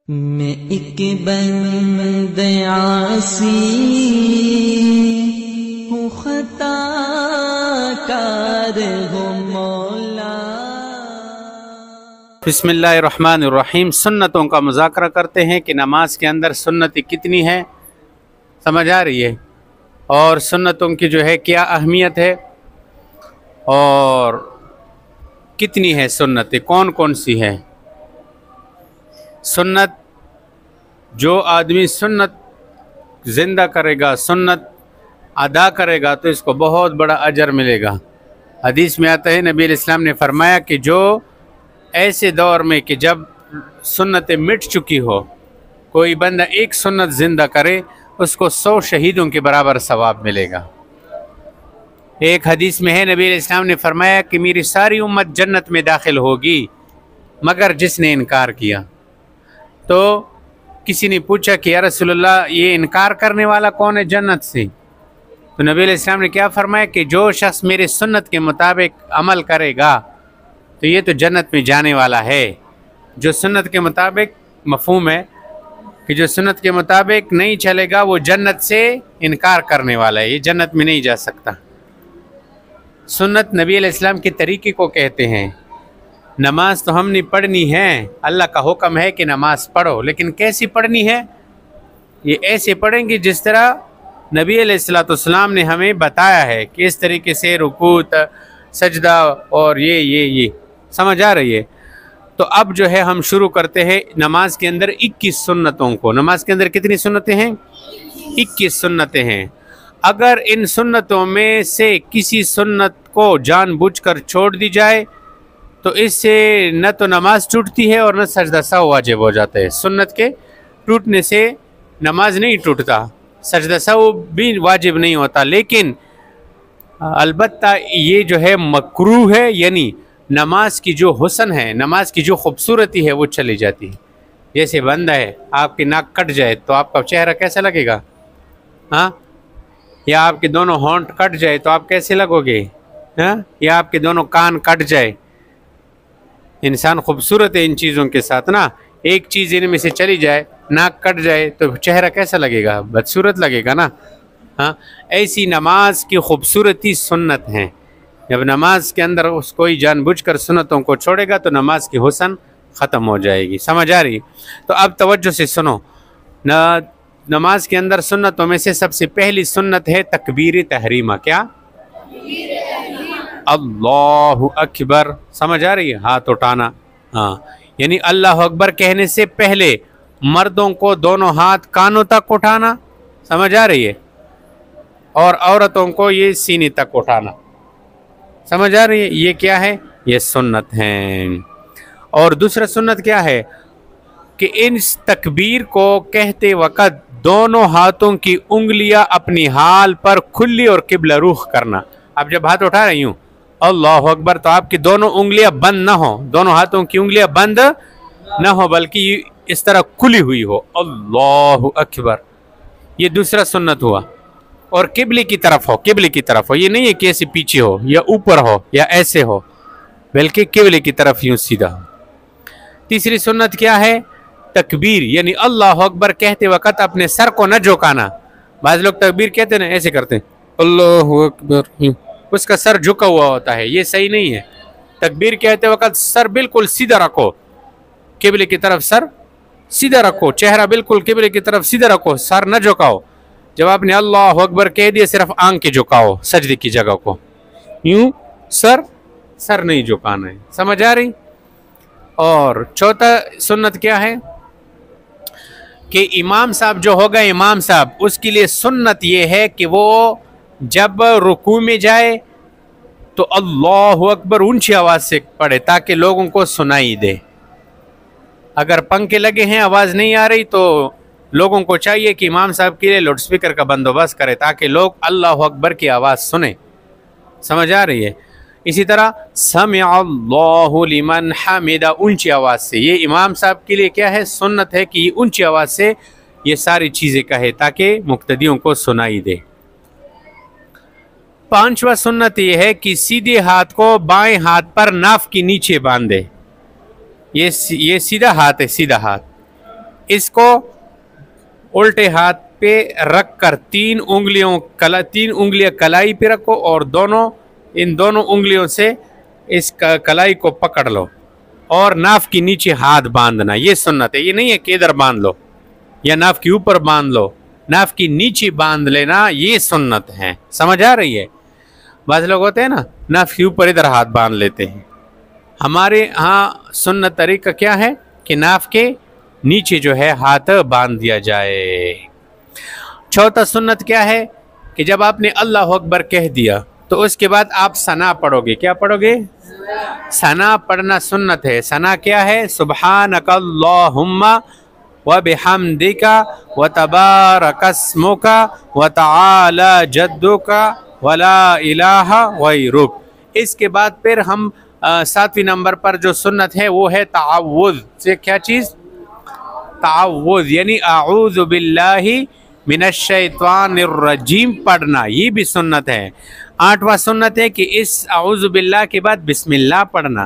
میں ایک بند عاصی ہوں، خطا کار ہوں مولا۔ بسم اللہ الرحمن الرحیم۔ سنتوں کا مذاکرہ کرتے ہیں کہ نماز کے اندر سنت کتنی ہے، سمجھ آ رہی ہے، اور سنتوں کی جو ہے کیا اہمیت ہے، اور کتنی ہے سنتیں، کون کون سی ہے سنت۔ جو آدمی سنت زندہ کرے گا، سنت ادا کرے گا، تو اس کو بہت بڑا اجر ملے گا۔ حدیث میں آتا ہے، نبی علیہ السلام نے فرمایا کہ جو ایسے دور میں کہ جب سنتیں مٹ چکی ہو، کوئی بندہ ایک سنت زندہ کرے، اس کو 100 شہیدوں کے برابر ثواب ملے گا۔ ایک حدیث میں ہے، نبی علیہ السلام نے فرمایا کہ میری ساری امت جنت میں داخل ہوگی مگر جس نے انکار کیا۔ تو کسی نے پوچھا کہ یا رسول اللہ، یہ انکار کرنے والا کون ہے جنت سے؟ تو نبی علیہ السلام نے کیا فرمایا کہ جو شخص میرے سنت کے مطابق عمل کرے گا تو یہ تو جنت میں جانے والا ہے۔ جو سنت کے مطابق، مفہوم ہے کہ جو سنت کے مطابق نہیں چلے گا وہ جنت سے انکار کرنے والا ہے، یہ جنت میں نہیں جا سکتا۔ سنت نبی علیہ السلام کے طریقے کو کہتے ہیں۔ نماز تو ہم نے پڑھنی ہے، اللہ کا حکم ہے کہ نماز پڑھو، لیکن کیسی پڑھنی ہے؟ یہ ایسے پڑھیں گے جس طرح نبی علیہ السلام نے ہمیں بتایا ہے کہ اس طریقے سے رکوع، سجدہ اور یہ سمجھ آ رہی ہے۔ تو اب جو ہے ہم شروع کرتے ہیں نماز کے اندر 21 سنتوں کو۔ نماز کے اندر کتنی سنتیں ہیں؟ 21 سنتیں ہیں۔ اگر ان سنتوں میں سے کسی سنت کو جان بوجھ کر چھوڑ دی جائے تو اس سے نہ تو نماز ٹوٹتی ہے اور نہ سجدہ سہو واجب ہو جاتا ہے۔ سنت کے ٹوٹنے سے نماز نہیں ٹوٹتا، سجدہ سہو بھی واجب نہیں ہوتا، لیکن البتہ یہ جو ہے مکروہ ہے، یعنی نماز کی جو حسن ہے، نماز کی جو خوبصورتی ہے وہ چلی جاتی ہے۔ جیسے بندہ ہے، آپ کی ناک کٹ جائے تو آپ کا چہرہ کیسا لگے گا؟ ہاں، یا آپ کے دونوں ہونٹ کٹ جائے تو آپ کیسے لگو گے؟ ہاں، یا آپ کے دونوں کان کٹ جائے۔ انسان خوبصورت ہے ان چیزوں کے ساتھ نا، ایک چیز ان میں سے چلی جائے، ناک کٹ جائے تو چہرہ کیسا لگے گا؟ بدصورت لگے گا نا۔ ہاں، ایسی نماز کی خوبصورتی سنت ہیں۔ جب نماز کے اندر اس کوئی جان بوجھ کر سنتوں کو چھوڑے گا تو نماز کی حسن ختم ہو جائے گی۔ سمجھ آ رہی؟ تو اب توجہ سے سنو، نماز کے اندر سنتوں میں سے سب سے پہلی سنت ہے تکبیر تحریمہ۔ کیا؟ اللہ اکبر۔ سمجھ آ رہی ہے؟ ہاتھ اٹھانا، ہاں، یعنی اللہ اکبر کہنے سے پہلے مردوں کو دونوں ہاتھ کانوں تک اٹھانا، سمجھ آ رہی ہے، اور عورتوں کو یہ سینے تک اٹھانا، سمجھ آ رہی ہے؟ یہ کیا ہے؟ یہ سنت ہیں۔ اور دوسرا سنت کیا ہے کہ اس تکبیر کو کہتے وقت دونوں ہاتھوں کی انگلیاں اپنی حال پر کھلی اور قبلہ رخ کرنا۔ اب جب ہاتھ اٹھا رہی ہوں اللہ اکبر تو آپ کی دونوں انگلیاں بند نہ ہوں، دونوں ہاتھوں کی انگلیاں بند نہ ہو، بلکہ اس طرح کھلی ہوئی ہو۔ اللہ اکبر، یہ دوسرا سنت ہوا۔ اور قبلے کی طرف ہو، قبلے کی طرف ہو، یہ نہیں ہے کہ ایسے پیچھے ہو یا اوپر ہو یا ایسے ہو، بلکہ قبلے کی طرف یوں سیدھا ہو۔ تیسری سنت کیا ہے؟ تکبیر، یعنی اللہ اکبر کہتے وقت اپنے سر کو نہ جھکانا۔ بعض لوگ تکبیر کہتے ہیں ایسے کرتے ہیں، اللہ اکبر، اس کا سر جھکا ہوا ہوتا ہے، یہ صحیح نہیں ہے۔ تکبیر کہتے وقت سر بالکل سیدھا رکھو، قبلے کی طرف سر سیدھا رکھو، چہرہ بالکل قبلے کی طرف سیدھا رکھو، سر نہ جھکاؤ۔ جب آپ نے اللہ اکبر کہہ دیا صرف آنکھ جھکاؤ سجدے کی جگہ کو، یوں سر نہیں جھکانا ہے۔ سمجھ آ رہی؟ اور چوتھا سنت کیا ہے کہ امام صاحب جو ہوگا، امام صاحب، اس کے لیے سنت یہ ہے کہ وہ جب رکوع میں جائے تو اللہ اکبر اونچی آواز سے پڑھے تاکہ لوگوں کو سنائی دے۔ اگر پنکھے لگے ہیں آواز نہیں آ رہی تو لوگوں کو چاہیے کہ امام صاحب کے لیے لاؤڈ سپیکر کا بندوبست کرے تاکہ لوگ اللہ اکبر کی آواز سنیں۔ سمجھ آ رہی ہے؟ اسی طرح سمع اللہ لمن حمدہ، اونچی آواز سے، یہ امام صاحب کے لیے کیا ہے؟ سنت ہے کہ یہ اونچی آواز سے یہ ساری چیزیں کہے تاکہ مقتدیوں کو سنائی دے۔ پانچواں سنت یہ ہے کہ سیدھے ہاتھ کو بائیں ہاتھ پر ناف کے نیچے باندھے۔ یہ سیدھا ہاتھ ہے، سیدھا ہاتھ، اس کو الٹے ہاتھ پہ رکھ کر تین انگلیاں کلائی پہ رکھو اور ان دونوں انگلیوں سے اس کلائی کو پکڑ لو اور ناف کے نیچے ہاتھ باندھنا. یہ سنت ہے. یہ نہیں ہے کہ ادھر باندھ لو یا ناف کے اوپر باندھ لو, ناف کے نیچے باندھ لینا, یہ سنت ہے. سمجھ آ رہی ہے؟ بعض لوگ ہوتے ہیں نا ناف کے اوپر ادھر ہاتھ باندھ لیتے ہیں. ہمارے ہاں سنت طریقہ کیا ہے کہ ناف کے نیچے جو ہے ہاتھ باندھ دیا جائے. چوتھا سنت کیا ہے کہ جب آپ نے اللہ اکبر کہہ دیا تو اس کے بعد آپ ثنا پڑھو گے. کیا پڑھو گے؟ ثنا پڑھنا سنت ہے. ثنا کیا ہے؟ سبحانک اللہم وبحمدک وتبارک اسمک وتعالی جدک ولا الہ غیرک. اس کے بعد پھر ہم 7ویں نمبر پر جو سنت ہے وہ ہے تعوذ سے. کیا چیز؟ تعوذ یعنی اعوذ باللہ من الشیطان الرجیم پڑھنا, یہ بھی سنت ہے. 8واں سنت ہے کہ اس اعوذ باللہ کے بعد بسم اللہ پڑھنا,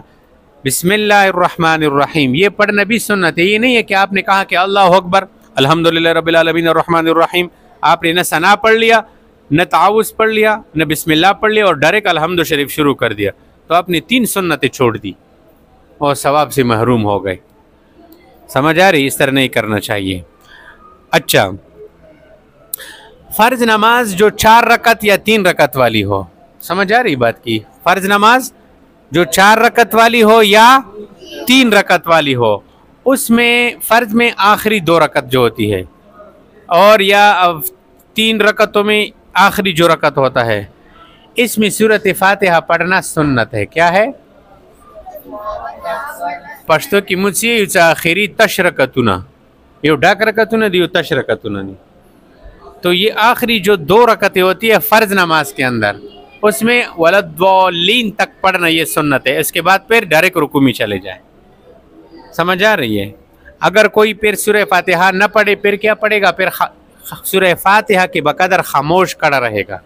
بسم اللہ الرحمن الرحیم, یہ پڑھنا بھی سنت ہے. یہ نہیں ہے کہ آپ نے کہا کہ اللہ اکبر الحمدللہ رب العالمین الرحمن الرحیم, آپ نے نہ ثنا پڑھ لیا, نہ تعوذ پڑھ لیا, نہ بسم اللہ پڑھ لیا اور ڈائریکٹ الحمد شریف شروع کر دیا, تو آپ نے 3 سنتیں چھوڑ دی اور ثواب سے محروم ہو گئے. سمجھ آ رہی؟ اس طرح نہیں کرنا چاہیے. اچھا, فرض نماز جو 4 رکعت یا 3 رکعت والی ہو, سمجھ آ رہی بات کی؟ فرض نماز جو 4 رکعت والی ہو یا 3 رکعت والی ہو, اس میں فرض میں آخری 2 رکعت جو ہوتی ہے اور یا 3 رکعتوں میں آخری جو رکعت ہوتا ہے, اس میں سورۃ فاتحہ پڑھنا سنت ہے. کیا ہے؟ پشتو کی مجھ سے یہ آخری تشرکتنا, یہ ڈاک رکعتنا دیو تشرکتنا نہیں. تو یہ آخری جو 2 رکعتیں ہوتی ہے فرض نماز کے اندر, اس میں ولدالین تک پڑھنا یہ سنت ہے. اس کے بعد پھر ڈائریکٹ رکوع میں چلے جائیں. سمجھ آ رہی ہے؟ اگر کوئی پھر سورہ فاتحہ نہ پڑھے پھر کیا پڑھے گا؟ پھر سورہ فاتحہ کے بقدر خاموش کھڑا رہے گا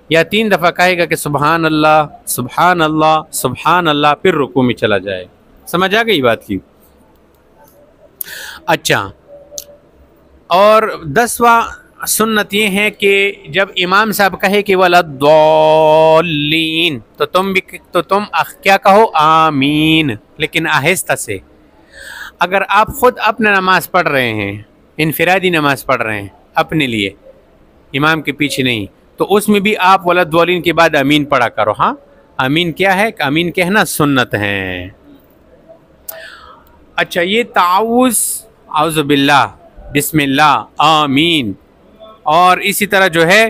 یا 3 دفعہ کہے گا کہ سبحان اللہ سبحان اللہ سبحان اللہ, پھر رکوع میں چلا جائے. سمجھ آ گئی بات کی؟ اچھا, اور 10واں سنت یہ ہے کہ جب امام صاحب کہے کہ ولدالین تو تم کیا کہو؟ آمین, لیکن آہستہ سے. اگر آپ خود اپنا نماز پڑھ رہے ہیں, انفرادی نماز پڑھ رہے ہیں اپنے لیے, امام کے پیچھے نہیں, تو اس میں بھی آپ ولدالین کے بعد امین پڑھا کرو. ہاں, امین کیا ہے؟ امین کہنا سنت ہے. اچھا, یہ تعوذ اعوذ باللہ بسم اللہ آمین, اور اسی طرح جو ہے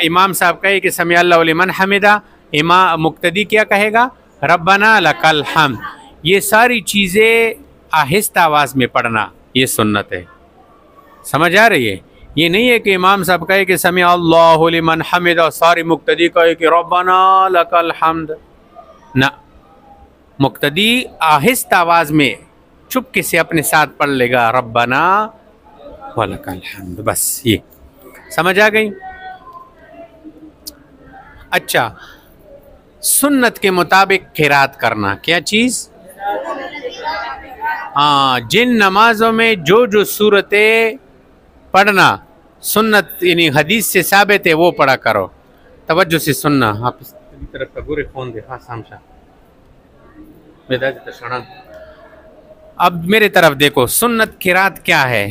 امام صاحب کہے کہ سمیع اللہ لمن حمدہ, امام مقتدی کیا کہے گا؟ ربنا لک الحمد. یہ ساری چیزیں آہستہ آواز میں پڑھنا یہ سنت ہے. سمجھ آ رہی ہے؟ یہ نہیں ہے کہ امام صاحب کہے کہ سمیع اللہ لمن حمدہ, ساری مقتدی کہے کہ ربنا لک الحمد. نہ, مقتدی آہستہ آواز میں چپکے سے اپنے ساتھ پڑھ لے گا ربنا ولک الحمد, بس. یہ سمجھ آ گئی؟ اچھا, سنت کے مطابق قرات کرنا. کیا چیز؟ ہاں, جن نمازوں میں جو صورتیں پڑھنا سنت یعنی حدیث سے ثابت ہے وہ پڑھا کرو. توجہ سے سننا. آپ اس طرف کا گورے فون دے. ہاں سامشا اب میرے طرف دیکھو. سنت قرات کیا ہے؟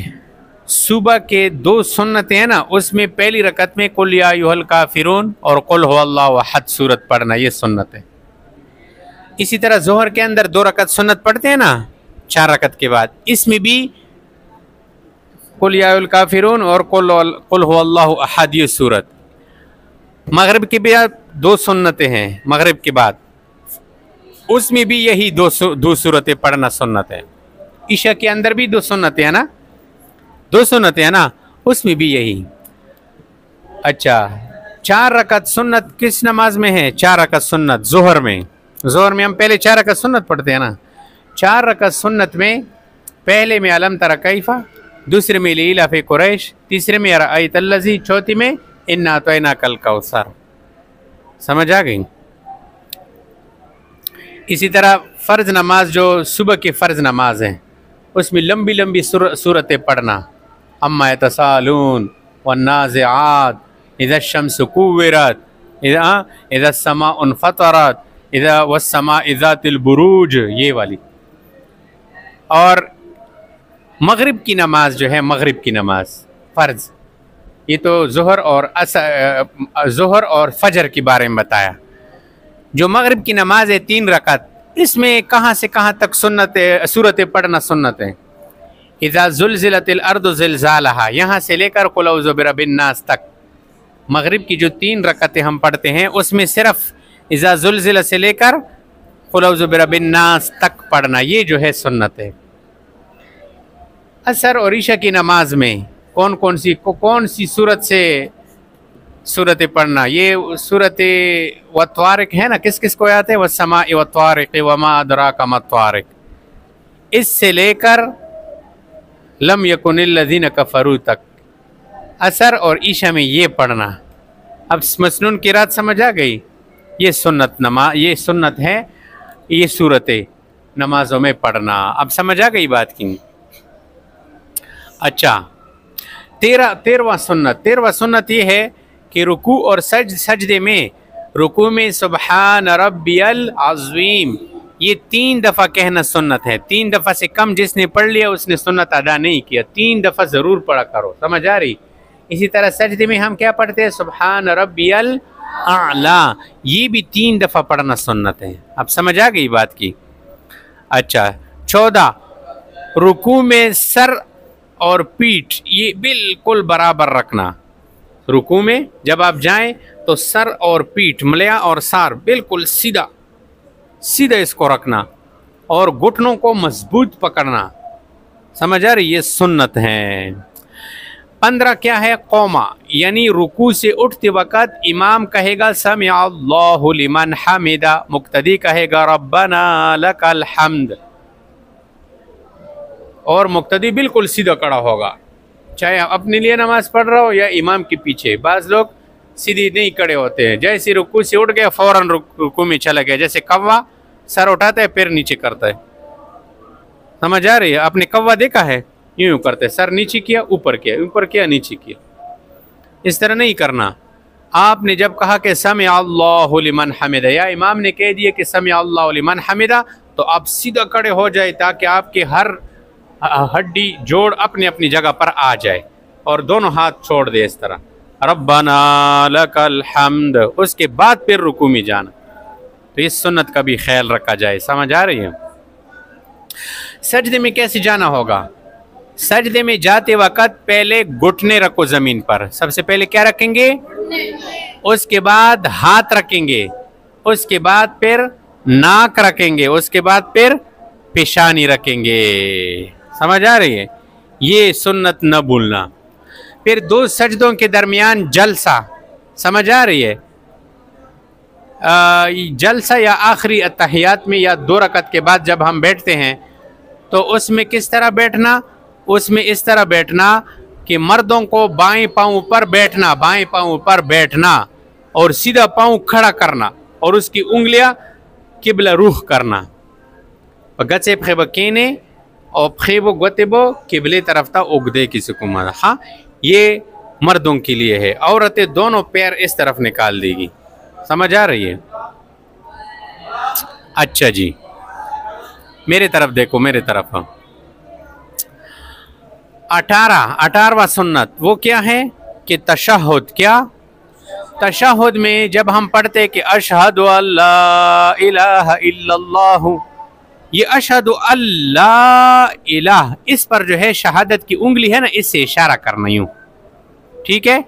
صبح کے 2 سنتیں ہیں نا, اس میں پہلی رکعت میں قل یا ایھا الکافرون اور قل ھو اللہ احد سورت پڑھنا یہ سنت ہے. اسی طرح ظہر کے اندر 2 رکعت سنت پڑھتے ہیں نا 4 رکعت کے بعد, اس میں بھی قل یا ایھا الکافرون اور قل ھو اللہ احد یہ سورت. مغرب کے بعد 2 سنتیں ہیں, مغرب کے بعد اس میں بھی یہی 2 سورتیں پڑھنا سنت ہے. عشاء کے اندر بھی 2 سنتیں ہیں نا, 2 سنتیں ہیں نا, اس میں بھی یہی. اچھا, 4 رکعت سنت کس نماز میں ہے؟ 4 رکعت سنت ظہر میں. ظہر میں ہم پہلے 4 رکعت سنت پڑھتے ہیں نا. 4 رکعت سنت میں پہلے میں علم تر کیف, دوسرے میں لیلاف قریش, تیسرے میں رأیت الذی, چوتھی میں انا اعطیناک الکوثر. سمجھ آ گئی؟ اسی طرح فرض نماز جو صبح کی فرض نماز ہیں اس میں لمبی لمبی صورتیں پڑھنا، اما یتساءلون والنازعات، اذا الشمس کورت، اذا السماء انفطرت، اذا والسماء ذات البروج، یہ والی۔ اور مغرب کی نماز جو ہے، مغرب کی نماز فرض، یہ تو ظہر اور فجر کے بارے میں بتایا۔ جو مغرب کی نماز ہے 3 رکعت، اس میں کہاں سے کہاں تک سنت صورتیں پڑھنا سنت ہے؟ اذا زلزلت الارض زلزالها، یہاں سے لے کر قل اعوذ برب الناس تک۔ مغرب کی جو 3 رکعتیں ہم پڑھتے ہیں اس میں صرف اذا زلزلہ سے لے کر قل اعوذ برب الناس تک پڑھنا، یہ جو ہے سنت ہے۔ عصر اور عشاء کی نماز میں کون سی صورت سے صورتیں پڑھنا؟ یہ صورت والطارق ہے نا، کس کس کو یاد ہے؟ والسماء والطارق وما ادراک ما الطارق، اس سے لے کر لم یکن الذین کفروا تک، عصر اور عشاء میں یہ پڑھنا۔ اب مسنون قرات سمجھ آ گئی؟ یہ سنت ہے، یہ صورتیں نمازوں میں پڑھنا۔ اب سمجھ آ گئی بات کی؟ اچھا، 13واں سنت یہ ہے کہ رکوع اور سجدے میں، رکوع میں سبحان ربی العظیم یہ 3 دفعہ کہنا سنت ہے۔ 3 دفعہ سے کم جس نے پڑھ لیا اس نے سنت ادا نہیں کیا، 3 دفعہ ضرور پڑھا کرو، سمجھ آ رہی؟ اسی طرح سجدے میں ہم کیا پڑھتے ہیں؟ سبحان ربی الاعلی، یہ بھی 3 دفعہ پڑھنا سنت ہے۔ اب سمجھ آ گئی بات کی؟ اچھا، 14 رکوع میں سر اور پیٹھ یہ بالکل برابر رکھنا۔ رکوع میں جب آپ جائیں تو سر اور پیٹھ، ملیا اور سار بالکل سیدھا اس کو رکھنا، اور گھٹنوں کو مضبوط پکڑنا، سمجھ آ رہی؟ یہ سنت ہے۔ 15 کیا ہے؟ قوما، یعنی رکوع سے اٹھتے وقت امام کہے گا سمع اللہ لمن حمدہ، مقتدی کہے گا ربنا لک الحمد، اور مقتدی بالکل سیدھا کھڑا ہوگا، چاہے اپنے لیے نماز پڑھ رہا ہو یا امام کے پیچھے۔ بعض لوگ سیدھی نہیں کھڑے ہوتے ہیں، جیسے رکوع سے اٹھ گیا فوراً رکوع میں چلا گیا، جیسے کوا سر اٹھاتا ہے پیر نیچے کرتا ہے، سمجھ آ رہی ہے؟ آپ نے کوا دیکھا ہے؟ یوں کرتے ہیں، سر نیچے کیا اوپر کیا، اوپر کیا نیچے کیا، اس طرح نہیں کرنا۔ آپ نے جب کہا کہ سمع اللہ لمن حمدہ، یا امام نے کہہ دیا کہ سمع اللہ لمن حمدہ، تو آپ سیدھا کھڑے ہو جائے تاکہ آپ کے ہر ہڈی جوڑ اپنی اپنی جگہ پر آ جائے، اور دونوں ہاتھ چھوڑ دے اس طرح، ربنا لک الحمد، اس کے بعد پھر رکوع میں جانا۔ تو اس سنت کا بھی خیال رکھا جائے، سمجھ آ رہی ہے؟ سجدے میں کیسے جانا ہوگا؟ سجدے میں جاتے وقت پہلے گھٹنے رکھو زمین پر، سب سے پہلے کیا رکھیں گے؟ اس کے بعد ہاتھ رکھیں گے، اس کے بعد پھر ناک رکھیں گے، اس کے بعد پھر پیشانی رکھیں گے، سمجھ آ رہی ہے؟ یہ سنت نہ بھولنا۔ پھر 2 سجدوں کے درمیان جلسہ، سمجھ آ رہی ہے؟ جلسہ یا آخری اتحیات میں یا 2 رکعت کے بعد جب ہم بیٹھتے ہیں تو اس میں کس طرح بیٹھنا؟ اس میں اس طرح بیٹھنا کہ مردوں کو بائیں پاؤں پر بیٹھنا اور سیدھا پاؤں کھڑا کرنا، اور اس کی انگلیاں قبلہ رخ کرنا، گچے پخیبہ کینے اور پخیبو گوتبو قبلے طرف تا اگدے کسی کو مانا۔ ہاں، یہ مردوں کے لیے ہے، عورتیں دونوں پیر اس طرف نکال دے گی، سمجھ آ رہی ہے؟ اچھا جی، میرے طرف دیکھو، میرے طرف۔ 18واں سنت وہ کیا ہے کہ تشہد۔ کیا؟ تشہد میں جب ہم پڑھتے کہ اشہد اللہ الہ الا اللہ، یہ اشہد اللہ الہ، اس پر جو ہے شہادت کی انگلی ہے نا، اس سے اشارہ کرنا یوں، ٹھیک ہے؟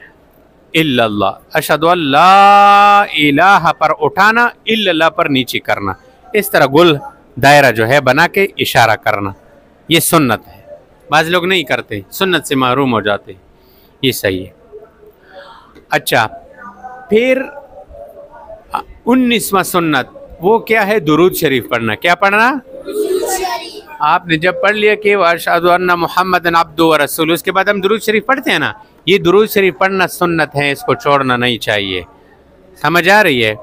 الا اللہ، اشہد اللہ الہ پر اٹھانا، الا اللہ پر نیچے کرنا، اس طرح گل دائرہ جو ہے بنا کے اشارہ کرنا، یہ سنت ہے۔ بعض لوگ نہیں کرتے، سنت سے محروم ہو جاتے، یہ صحیح ہے۔ اچھا، پھر 19واں سنت وہ کیا ہے؟ درود شریف پڑھنا۔ کیا پڑھنا؟ آپ نے جب پڑھ لیا کہ وَأَشْهَدُ أَنَّ مُحَمَّدًا عَبْدُهُ وَرَسُولُهُ، اس کے بعد ہم درود شریف پڑھتے ہیں نا، یہ درود شریف پڑھنا سنت ہے، اس کو چھوڑنا نہیں چاہیے، سمجھ آ رہی ہے؟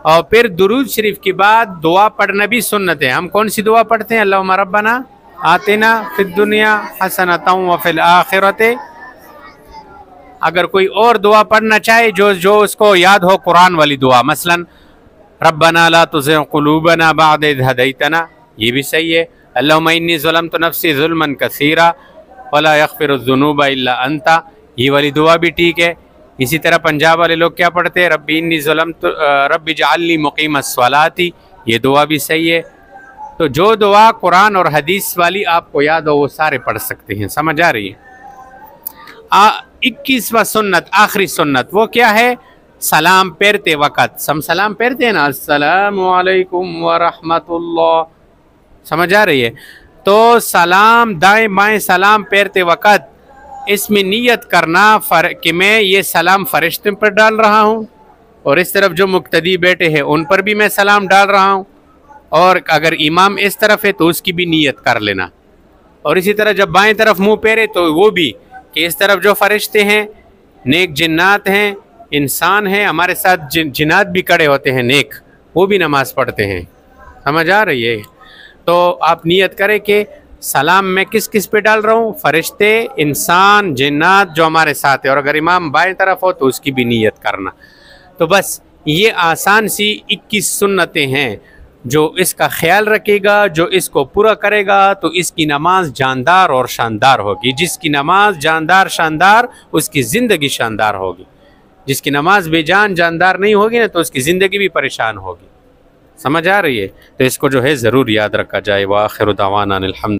اور پھر درود شریف کے بعد دعا پڑھنا بھی سنت ہے۔ ہم کون سی دعا پڑھتے ہیں؟ اللہم ربنا آتنا فی الدنیا حسنۃ وفی الآخرۃ. اگر کوئی اور دعا پڑھنا چاہے جو اس کو یاد ہو قرآن والی دعا، مثلا ربنا لا تزغ قلوبنا بعد اذ ہدیتنا، یہ بھی صحیح ہے. اللہم انی ظلمت نفسی ظلما کثیرا ولا یغفر الذنوب الا انت، یہ والی دعا بھی ٹھیک ہے. اسی طرح پنجاب والے لوگ کیا پڑھتے ہیں، رب انی ظلمت رب اجعل لی مقیم الصلاۃ، یہ دعا بھی صحیح ہے. تو جو دعا قرآن اور حدیث والی آپ کو یاد ہو وہ سارے پڑھ سکتے ہیں. سمجھ آ رہی ہے؟ 21واں سنت، آخری سنت، وہ کیا ہے؟ سلام پھیرتے وقت. ہم سلام پھیرتے ہیں نا، السلام علیکم ورحمۃ اللہ. سمجھ آ رہی ہے؟ تو سلام دائیں بائیں سلام پھیرتے وقت اس میں نیت کرنا کہ میں یہ سلام فرشتے پر ڈال رہا ہوں، اور اس طرف جو مقتدی بیٹے ہیں ان پر بھی میں سلام ڈال رہا ہوں، اور اگر امام اس طرف ہے تو اس کی بھی نیت کر لینا. اور اسی طرح جب بائیں طرف منہ پھیرے تو وہ بھی کہ اس طرف جو فرشتے ہیں، نیک جنات ہیں، انسان ہیں، ہمارے ساتھ جنات بھی کھڑے ہوتے ہیں نیک، وہ بھی نماز پڑھتے ہیں. سمجھ آ رہی ہے؟ تو آپ نیت کریں کہ سلام میں کس کس پہ ڈال رہا ہوں؟ فرشتے، انسان، جنات جو ہمارے ساتھ ہیں. اور اگر امام بائیں طرف ہو تو اس کی بھی نیت کرنا. تو بس یہ آسان سی 21 سنتیں ہیں. جو اس کا خیال رکھے گا، جو اس کو پورا کرے گا، تو اس کی نماز جاندار اور شاندار ہوگی. جس کی نماز جاندار شاندار، اس کی زندگی شاندار ہوگی. جس کی نماز بے جان جاندار نہیں ہوگی نا، تو اس کی زندگی بھی پریشان ہوگی. سمجھ آ رہی ہے؟ تو اس کو جو ہے ضرور یاد رکھا جائے. وآخر دعوانا الحمد